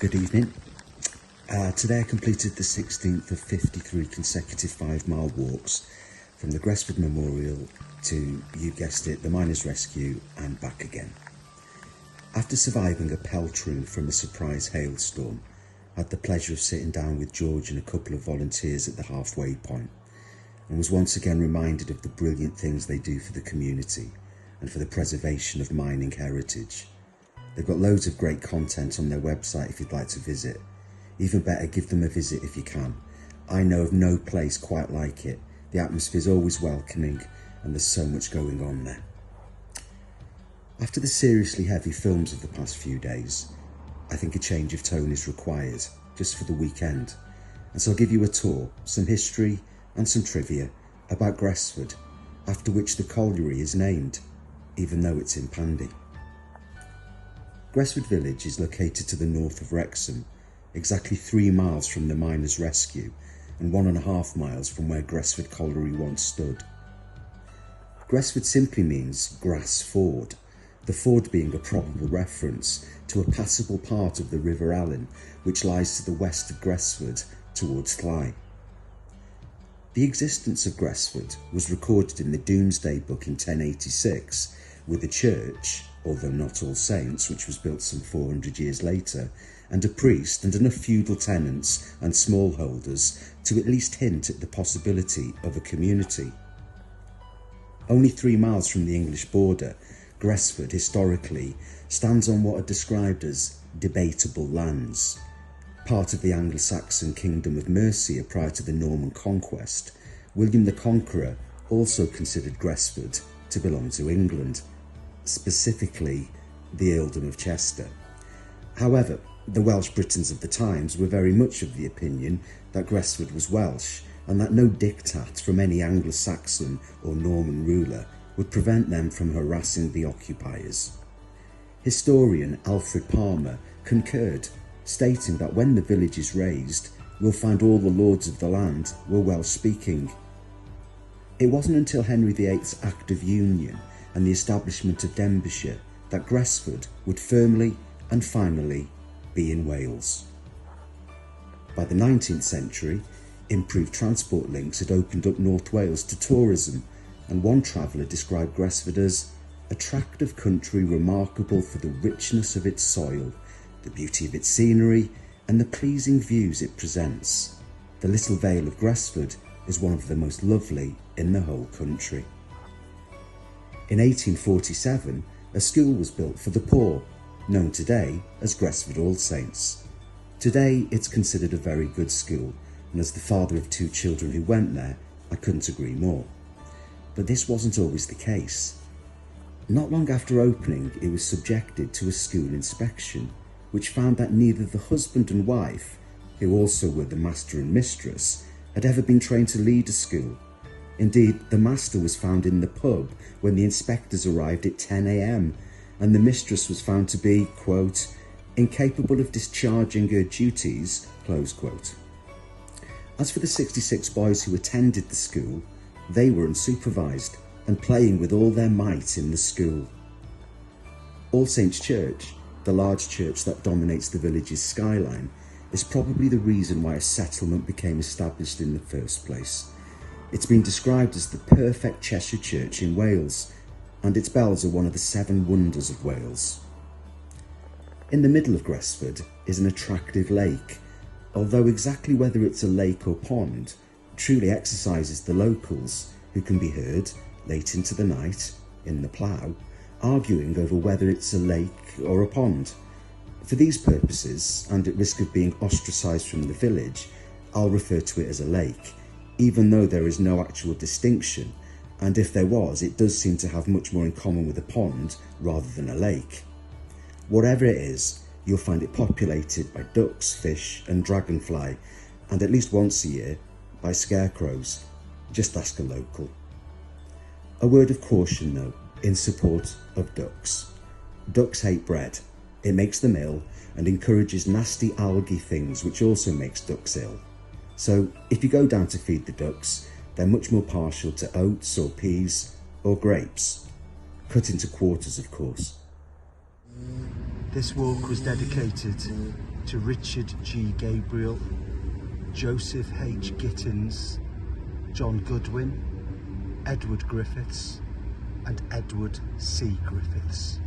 Good evening. Today I completed the 16th of 53 consecutive 5-mile walks from the Gresford Memorial to, you guessed it, the Miners' Rescue and back again. After surviving a peltering from a surprise hailstorm, I had the pleasure of sitting down with George and a couple of volunteers at the halfway point and was once again reminded of the brilliant things they do for the community and for the preservation of mining heritage. They've got loads of great content on their website if you'd like to visit. Even better, give them a visit if you can. I know of no place quite like it. The atmosphere is always welcoming and there's so much going on there. After the seriously heavy films of the past few days, I think a change of tone is required, just for the weekend. And so I'll give you a tour, some history and some trivia about Gresford, after which the colliery is named, even though it's in Pandy. Gresford village is located to the north of Wrexham, exactly 3 miles from the Miners' Rescue and 1.5 miles from where Gresford Colliery once stood. Gresford simply means grass ford, the ford being a probable reference to a passable part of the River Allen which lies to the west of Gresford towards Clyde. The existence of Gresford was recorded in the Domesday Book in 1086 with a church, although not All Saints, which was built some 400 years later, and a priest and enough feudal tenants and smallholders to at least hint at the possibility of a community. Only 3 miles from the English border, Gresford historically stands on what are described as debatable lands. Part of the Anglo-Saxon Kingdom of Mercia prior to the Norman conquest, William the Conqueror also considered Gresford to belong to England, specifically the earldom of Chester. However, the Welsh Britons of the times were very much of the opinion that Gresford was Welsh and that no diktat from any Anglo-Saxon or Norman ruler would prevent them from harassing the occupiers. Historian Alfred Palmer concurred, stating that when the village is raised, we'll find all the lords of the land were Welsh-speaking. It wasn't until Henry VIII's Act of Union and the establishment of Denbighshire that Gresford would firmly and finally be in Wales. By the 19th century, improved transport links had opened up North Wales to tourism, and one traveller described Gresford as a tract of country remarkable for the richness of its soil, the beauty of its scenery, and the pleasing views it presents. The little vale of Gresford is one of the most lovely in the whole country. In 1847, a school was built for the poor, known today as Gresford All Saints. Today, it's considered a very good school, and as the father of 2 children who went there, I couldn't agree more. But this wasn't always the case. Not long after opening, it was subjected to a school inspection, which found that neither the husband and wife, who also were the master and mistress, had ever been trained to lead a school. Indeed, the master was found in the pub when the inspectors arrived at 10 a.m, and the mistress was found to be, quote, incapable of discharging her duties, close quote. As for the 66 boys who attended the school, they were unsupervised and playing with all their might in the school. All Saints Church, the large church that dominates the village's skyline, is probably the reason why a settlement became established in the first place. It's been described as the perfect Cheshire church in Wales, and its bells are one of the 7 wonders of Wales. In the middle of Gresford is an attractive lake, although exactly whether it's a lake or pond truly exercises the locals, who can be heard late into the night in the plough arguing over whether it's a lake or a pond. For these purposes, and at risk of being ostracised from the village, I'll refer to it as a lake, even though there is no actual distinction, and if there was, it does seem to have much more in common with a pond rather than a lake. Whatever it is, you'll find it populated by ducks, fish and dragonfly, and at least once a year by scarecrows. Just ask a local. A word of caution though, in support of ducks. Ducks hate bread. It makes them ill and encourages nasty algae things, which also makes ducks ill. So if you go down to feed the ducks, they're much more partial to oats or peas or grapes. Cut into quarters, of course. This walk was dedicated to Richard G. Gabriel, Joseph H. Gittins, John Goodwin, Edward Griffiths and Edward C. Griffiths.